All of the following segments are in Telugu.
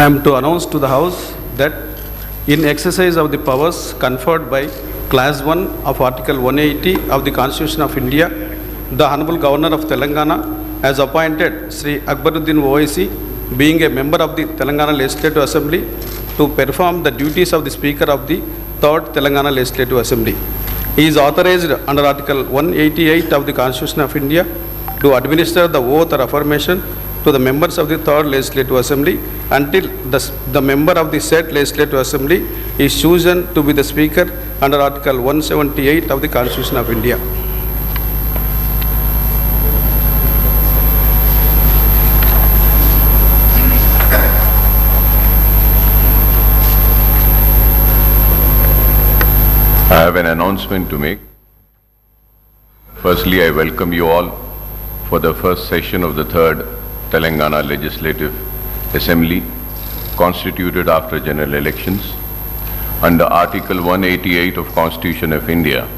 I am to announce to the House that in exercise of the powers conferred by Clause 1 of Article 180 of the Constitution of India, the Honorable Governor of Telangana has appointed Sri Akbaruddin OIC, being a member of the Telangana Legislative Assembly, to perform the duties of the Speaker of the 3rd Telangana Legislative Assembly. He is authorized under Article 188 of the Constitution of India to administer the oath or affirmation to the members of the 3rd Legislative Assembly until the member of the said Legislative Assembly is chosen to be the Speaker under Article 178 of the Constitution of India. I have an announcement to make. Firstly, I welcome you all for the first session of the 3rd Telangana Legislative Assembly, constituted after general elections. Under Article 188 of Constitution of India,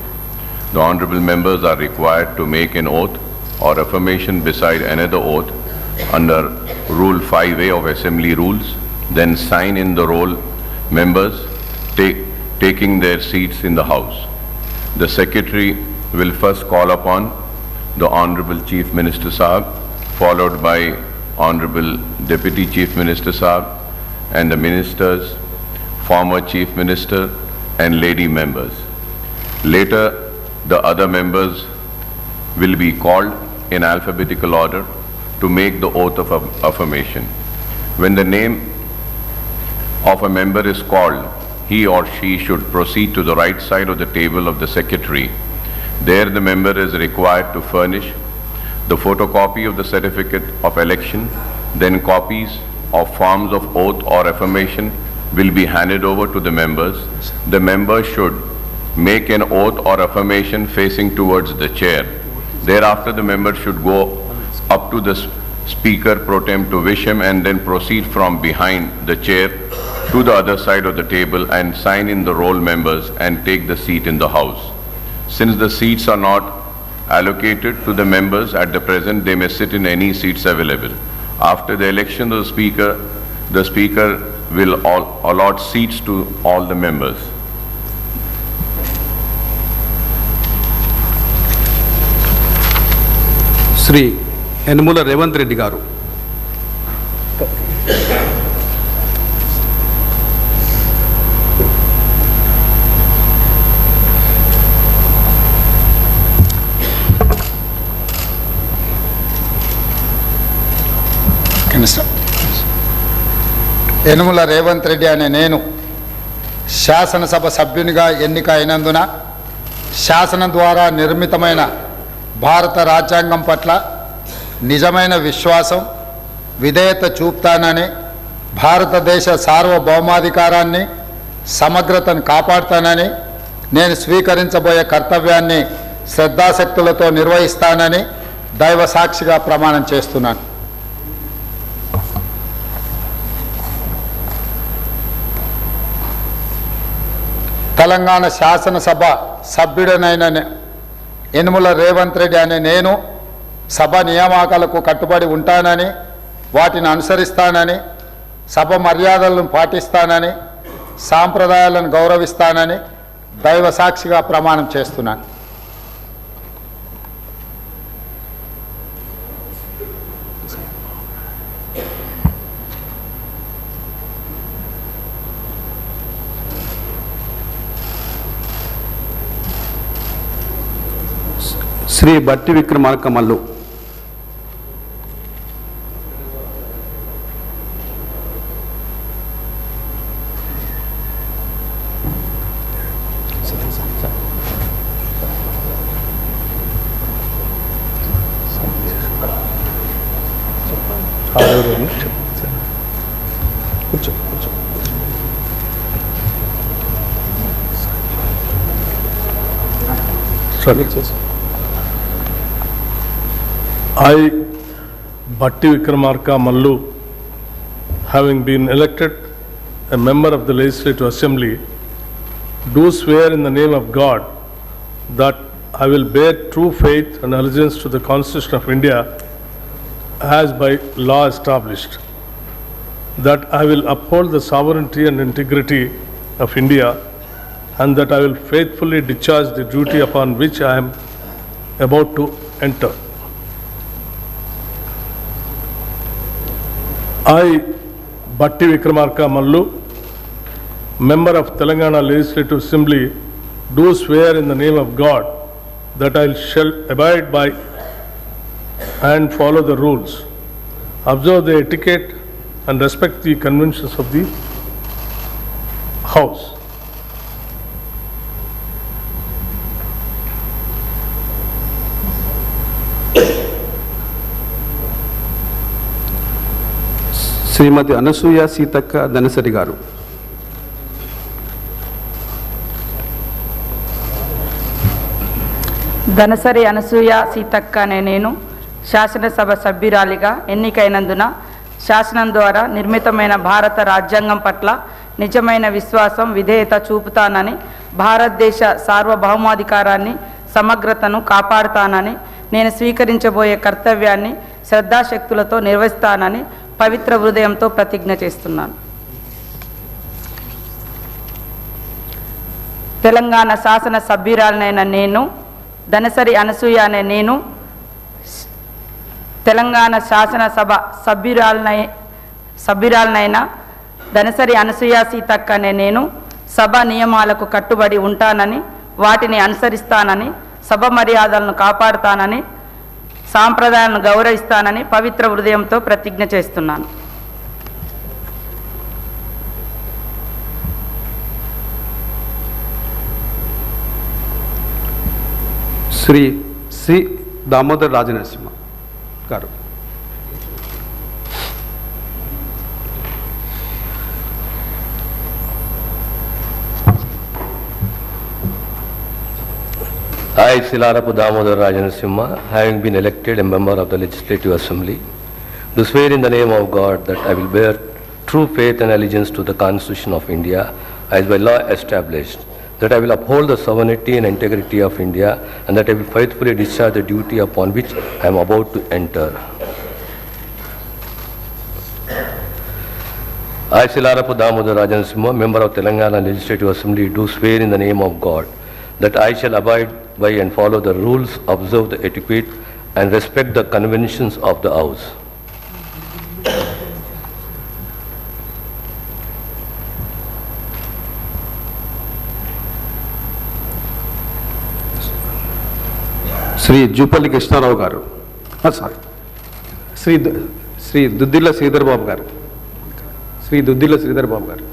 the honorable members are required to make an oath or affirmation beside another oath under Rule 5A of Assembly Rules, then sign in the roll members taking their seats in the House. The Secretary will first call upon the Honorable Chief Minister Sahab, followed by Honorable Deputy Chief Minister Sahab and the Ministers, former Chief Minister and lady members. Later, the other members will be called in alphabetical order to make the oath of affirmation. When the name of a member is called, he or she should proceed to the right side of the table of the Secretary. There the member is required to furnish the photocopy of the certificate of election, then copies of forms of oath or affirmation will be handed over to the members. The members should make an oath or affirmation facing towards the chair. Thereafter, the member should go up to the Speaker pro tem to wish him and then proceed from behind the chair to the other side of the table and sign in the roll members and take the seat in the House. Since the seats are not allocated to the members at the present, they may sit in any seats available. After the election of the Speaker will allot seats to all the members. Sri Yanamula Revanth Reddy Garu. Yanamala Revanth Reddy అనే నేను శాసనసభ సభ్యునిగా ఎన్నిక అయినందున శాసనం ద్వారా నిర్మితమైన భారత రాజ్యాంగం పట్ల నిజమైన విశ్వాసం, విధేయత చూపుతానని, భారతదేశ సార్వభౌమాధికారాన్ని, సమగ్రతను కాపాడుతానని, నేను స్వీకరించబోయే కర్తవ్యాన్ని శ్రద్ధాశక్తులతో నిర్వహిస్తానని దైవ సాక్షిగా ప్రమాణం చేస్తున్నాను. తెలంగాణ శాసనసభ సభ్యుడనైన యనమల రేవంత్ రెడ్డి అనే నేను సభ నియామకాలకు కట్టుబడి ఉంటానని, వాటిని అనుసరిస్తానని, సభ మర్యాదలను పాటిస్తానని, సాంప్రదాయాలను గౌరవిస్తానని దైవ సాక్షిగా ప్రమాణం చేస్తున్నాను. శ్రీ బట్టి Vikramarka Mallu. I, Bhatti Vikramarka Mallu, having been elected a member of the Legislative Assembly, do swear in the name of God that I will bear true faith and allegiance to the Constitution of India as by law established, that I will uphold the sovereignty and integrity of India, and that I will faithfully discharge the duty upon which I am about to enter. I, Bhatti Vikramarka Mallu, member of Telangana Legislative Assembly, do swear in the name of God that I shall abide by and follow the rules, observe the etiquette and respect the conventions of the House. శ్రీమతి అనసూయ సీతక్క ధనసరి గారు. ధనసరి అనసూయ సీతక్క అనే నేను శాసనసభ సభ్యురాలిగా ఎన్నికైనందున శాసనం ద్వారా నిర్మితమైన భారత రాజ్యాంగం పట్ల నిజమైన విశ్వాసం, విధేయత చూపుతానని, భారతదేశ సార్వభౌమాధికారాన్ని, సమగ్రతను కాపాడుతానని, నేను స్వీకరించబోయే కర్తవ్యాన్ని శ్రద్ధాశక్తులతో నిర్వహిస్తానని పవిత్ర హృదయంతో ప్రతిజ్ఞ చేస్తున్నాను. తెలంగాణ శాసన సభ్యురాలనైన నేను, ధనసరి అనసూయ అనే నేను, తెలంగాణ శాసనసభ సభ్యురాలనైన ధనసరి అనసూయ సీతక్క అనే నేను సభ నియమాలకు కట్టుబడి ఉంటానని, వాటిని అనుసరిస్తానని, సభ మర్యాదలను కాపాడుతానని, సాంప్రదాయాలను గౌరవిస్తానని పవిత్ర హృదయంతో ప్రతిజ్ఞ చేస్తున్నాను. శ్రీ దామోదర్ రాజనరసింహ గారు. I, Silarapu Damodar Rajanarasimha, having been elected a member of the Legislative Assembly, do swear in the name of God that I will bear true faith and allegiance to the Constitution of India as by law established, that I will uphold the sovereignty and integrity of India, and that I will faithfully discharge the duty upon which I am about to enter. I, Silarapu Damodar Rajanarasimha, member of Telangana Legislative Assembly, do swear in the name of God that I shall abide by and follow the rules, observe the etiquette, and respect the conventions of the House. Shri Jupally Krishnarao గారు. సారీ, శ్రీ దుద్దిల్ల శ్రీధర్ బాబు గారు. శ్రీ దుద్దిల్ల శ్రీధర్ బాబు గారు.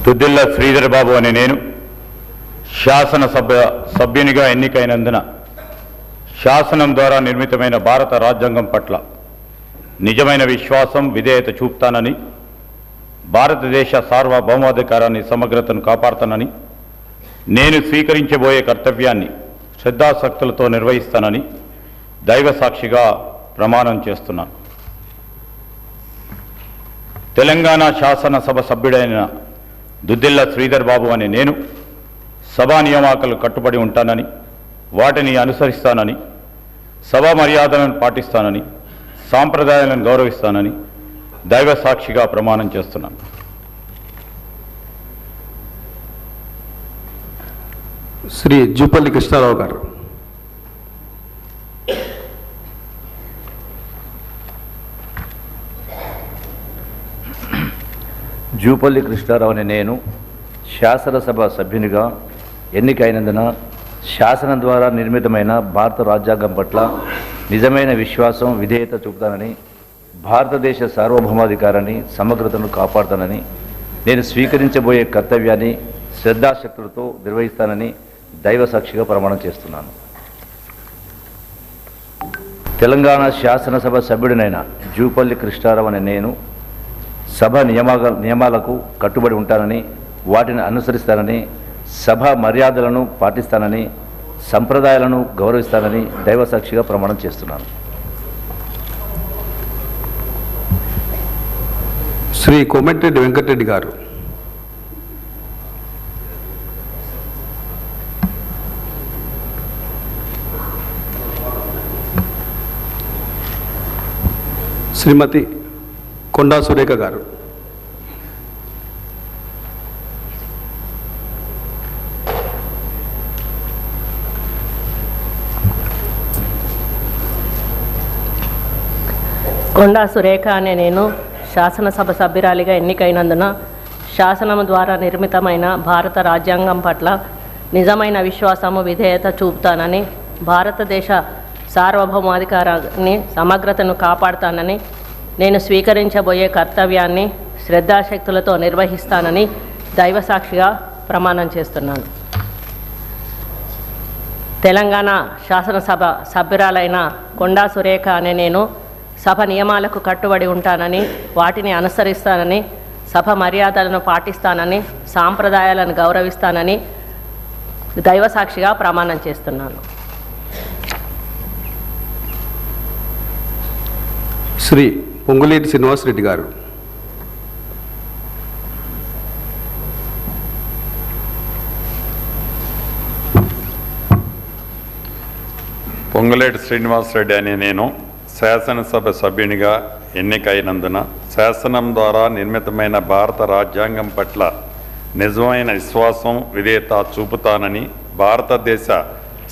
దుద్దిల్ల శ్రీధర్ బాబు అనే నేను సభ్యునిగా ఎన్నికైనందున శాసనం ద్వారా నిర్మితమైన భారత రాజ్యాంగం పట్ల నిజమైన విశ్వాసం, విధేయత చూపుతానని, భారతదేశ సార్వభౌమాధికారాన్ని, సమగ్రతను కాపాడుతానని, నేను స్వీకరించబోయే కర్తవ్యాన్ని శ్రద్ధాశక్తులతో నిర్వహిస్తానని దైవ సాక్షిగా ప్రమాణం చేస్తున్నాను. తెలంగాణ శాసనసభ సభ్యుడైన దుద్దిల్ల శ్రీధర్ బాబు అనే నేను సభా నియామకాలకు కట్టుబడి ఉంటానని, వాటిని అనుసరిస్తానని, సభా మర్యాదలను పాటిస్తానని, సాంప్రదాయాలను గౌరవిస్తానని దైవ సాక్షిగా ప్రమాణం చేస్తున్నాను. శ్రీ జూపల్లి కృష్ణారావు గారు. జూపల్లి కృష్ణారావు అనే నేను శాసనసభ సభ్యునిగా ఎన్నికైనందున శాసనం ద్వారా నిర్మితమైన భారత రాజ్యాంగం పట్ల నిజమైన విశ్వాసం, విధేయత చూపుతానని, భారతదేశ సార్వభౌమాధికారాన్ని, సమగ్రతను కాపాడుతానని, నేను స్వీకరించబోయే కర్తవ్యాన్ని శ్రద్ధాశక్తులతో నిర్వహిస్తానని దైవ సాక్షిగా ప్రమాణం చేస్తున్నాను. తెలంగాణ శాసనసభ సభ్యుడినైన జూపల్లి కృష్ణారావు అనే నేను సభ నియమాలకు కట్టుబడి ఉంటానని, వాటిని అనుసరిస్తానని, సభ మర్యాదలను పాటిస్తానని, సంప్రదాయాలను గౌరవిస్తానని దైవ సాక్షిగా ప్రమాణం చేస్తున్నాను. శ్రీ కోమటిరెడ్డి వెంకటరెడ్డి గారు. శ్రీమతి కొండా సురేఖ గారు. కొండా సురేఖ అనే నేను శాసనసభ సభ్యురాలిగా ఎన్నికైనందున శాసనము ద్వారా నిర్మితమైన భారత రాజ్యాంగం పట్ల నిజమైన విశ్వాసము, విధేయత చూపుతానని, భారతదేశ సార్వభౌమాధికారాన్ని, సమగ్రతను కాపాడుతానని, నేను స్వీకరించబోయే కర్తవ్యాన్ని శ్రద్ధాశక్తులతో నిర్వహిస్తానని దైవ సాక్షిగా ప్రమాణం చేస్తున్నాను. తెలంగాణ శాసనసభ సభ్యురాలైన కొండా సురేఖ అనే నేను సభ నియమాలకు కట్టుబడి ఉంటానని, వాటిని అనుసరిస్తానని, సభ మర్యాదలను పాటిస్తానని, సాంప్రదాయాలను గౌరవిస్తానని దైవ సాక్షిగా ప్రమాణం చేస్తున్నాను. శ్రీ పొంగులేటి శ్రీనివాసరెడ్డి గారు. పొంగులేటి శ్రీనివాసరెడ్డి అనే నేను శాసనసభ సభ్యునిగా ఎన్నికైనందున శాసనం ద్వారా నిర్మితమైన భారత రాజ్యాంగం పట్ల నిజమైన విశ్వాసం, విధేయత చూపుతానని, భారతదేశ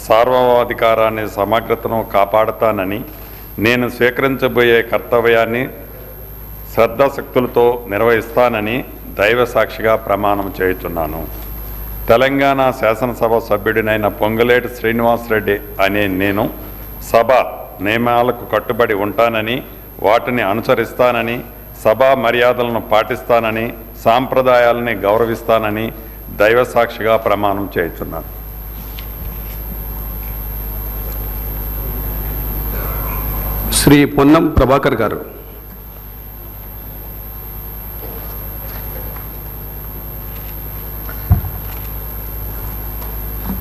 సార్వభౌమాధికారాన్ని, సమగ్రతను కాపాడుతానని, నేను స్వీకరించబోయే కర్తవ్యాన్ని శ్రద్ధాశక్తులతో నిర్వహిస్తానని దైవ సాక్షిగా ప్రమాణం చేయుచున్నాను. తెలంగాణ శాసనసభ సభ్యుడినైన పొంగులేటి శ్రీనివాసరెడ్డి అనే నేను సభ నియమాలకు కట్టుబడి ఉంటానని, వాటిని అనుసరిస్తానని, సభా మర్యాదలను పాటిస్తానని, సాంప్రదాయాలని గౌరవిస్తానని దైవ సాక్షిగా ప్రమాణం చేయుచున్నాను. శ్రీ పొన్నం ప్రభాకర్ గారు.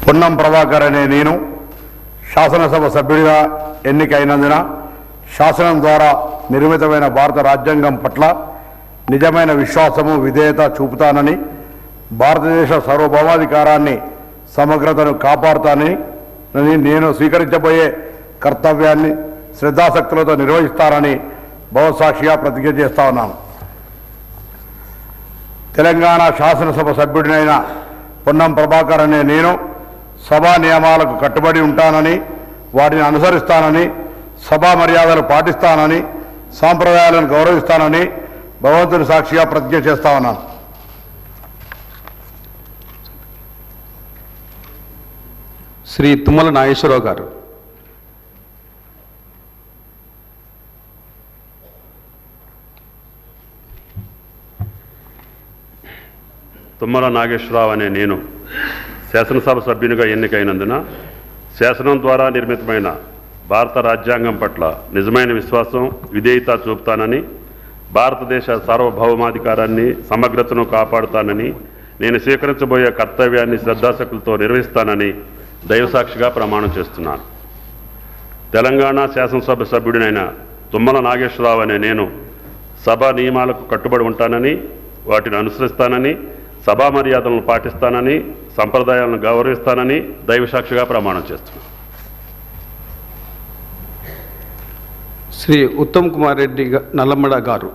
పొన్నం ప్రభాకర్ అనే నేను శాసనసభ సభ్యుడిగా ఎన్నికైనందున శాసనం ద్వారా నిర్మితమైన భారత రాజ్యాంగం పట్ల నిజమైన విశ్వాసము, విధేయత చూపుతానని, భారతదేశ సార్వభౌమాధికారాన్ని, సమగ్రతను కాపాడుతానని, నేను స్వీకరించబోయే కర్తవ్యాన్ని శ్రద్ధాశక్తులతో నిర్వహిస్తానని బహుసాక్షిగా ప్రతిజ్ఞ చేస్తా ఉన్నాను. తెలంగాణ శాసనసభ సభ్యుడినైన పొన్నం ప్రభాకర్ అనే నేను సభా నియమాలకు కట్టుబడి ఉంటానని, వాటిని అనుసరిస్తానని, సభా మర్యాదలు పాటిస్తానని, సాంప్రదాయాలను గౌరవిస్తానని భగవంతుని సాక్షిగా ప్రతిజ్ఞ చేస్తా ఉన్నాను. శ్రీ తుమ్మల నాగేశ్వరరావు గారు. తుమ్మల నాగేశ్వరరావు అనే నేను శాసనసభ సభ్యునిగా ఎన్నికైనందున శాసనం ద్వారా నిర్మితమైన భారత రాజ్యాంగం పట్ల నిజమైన విశ్వాసం, విధేయత చూపుతానని, భారతదేశ సార్వభౌమాధికారాన్ని, సమగ్రతను కాపాడుతానని, నేను స్వీకరించబోయే కర్తవ్యాన్ని శ్రద్ధాశక్తులతో నిర్వహిస్తానని దైవసాక్షిగా ప్రమాణం చేస్తున్నాను. తెలంగాణ శాసనసభ సభ్యుడినైన తుమ్మల నాగేశ్వరరావు అనే నేను సభా నియమాలకు కట్టుబడి ఉంటానని, వాటిని అనుసరిస్తానని, సభా మర్యాదలను పాటిస్తానని, సంప్రదాయాలను గౌరవిస్తానని దైవసాక్షిగా ప్రమాణం చేస్తున్నాను. శ్రీ ఉత్తమ్ కుమార్ రెడ్డి నల్లమడ గారు.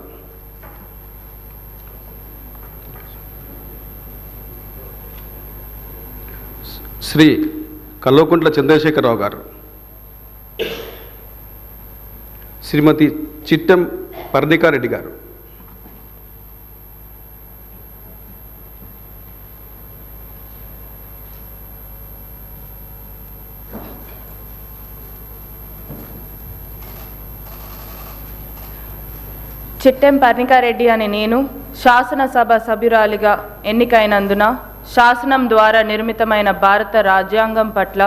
శ్రీ కల్వకుంట్ల చంద్రశేఖరరావు గారు. శ్రీమతి చిట్టెం పర్ణికారెడ్డి గారు. చిట్టెం పర్ణికారెడ్డి అనే నేను శాసనసభ సభ్యురాలిగా ఎన్నికైనందున శాసనం ద్వారా నిర్మితమైన భారత రాజ్యాంగం పట్ల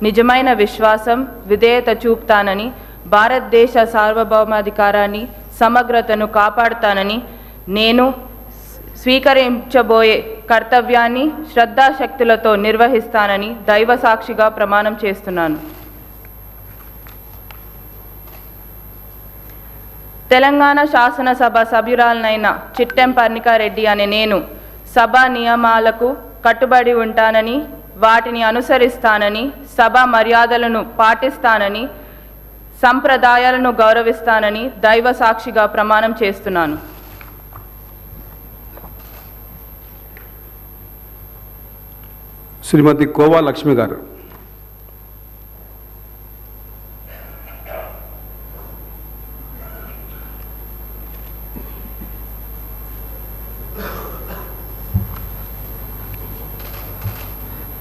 నిజమైన విశ్వాసం, విధేయత చూపుతానని, భారతదేశ సార్వభౌమాధికారాన్ని, సమగ్రతను కాపాడుతానని, నేను స్వీకరించబోయే కర్తవ్యాన్ని శ్రద్ధాశక్తులతో నిర్వహిస్తానని దైవ సాక్షిగా ప్రమాణం చేస్తున్నాను. తెలంగాణ శాసనసభ సభ్యురాలనైన చిట్టెం పర్ణికారెడ్డి అనే నేను సభా నియమాలకు కట్టుబడి ఉంటానని, వాటిని అనుసరిస్తానని, సభా మర్యాదలను పాటిస్తానని, సంప్రదాయాలను గౌరవిస్తానని దైవ సాక్షిగా ప్రమాణం చేస్తున్నాను. శ్రీమతి కోవా లక్ష్మి గారు.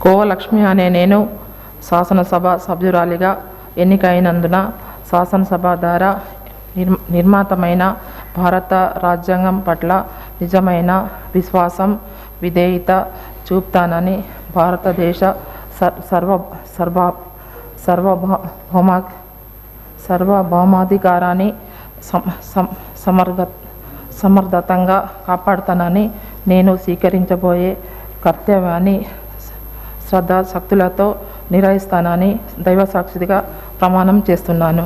కోవలక్ష్మి అనే నేను శాసనసభ సభ్యురాలిగా ఎన్నికైనందున శాసనసభ ద్వారా నిర్మాతమైన భారత రాజ్యాంగం పట్ల నిజమైన విశ్వాసం, విధేయత చూపుతానని, భారతదేశ సార్వభౌమాధికారాన్ని సమర్థతంగా కాపాడుతానని, నేను స్వీకరించబోయే కర్తవ్యాన్ని శ్రద్ధాశక్తులతో నిర్వహిస్తానని దైవసాక్షిగా ప్రమాణం చేస్తున్నాను.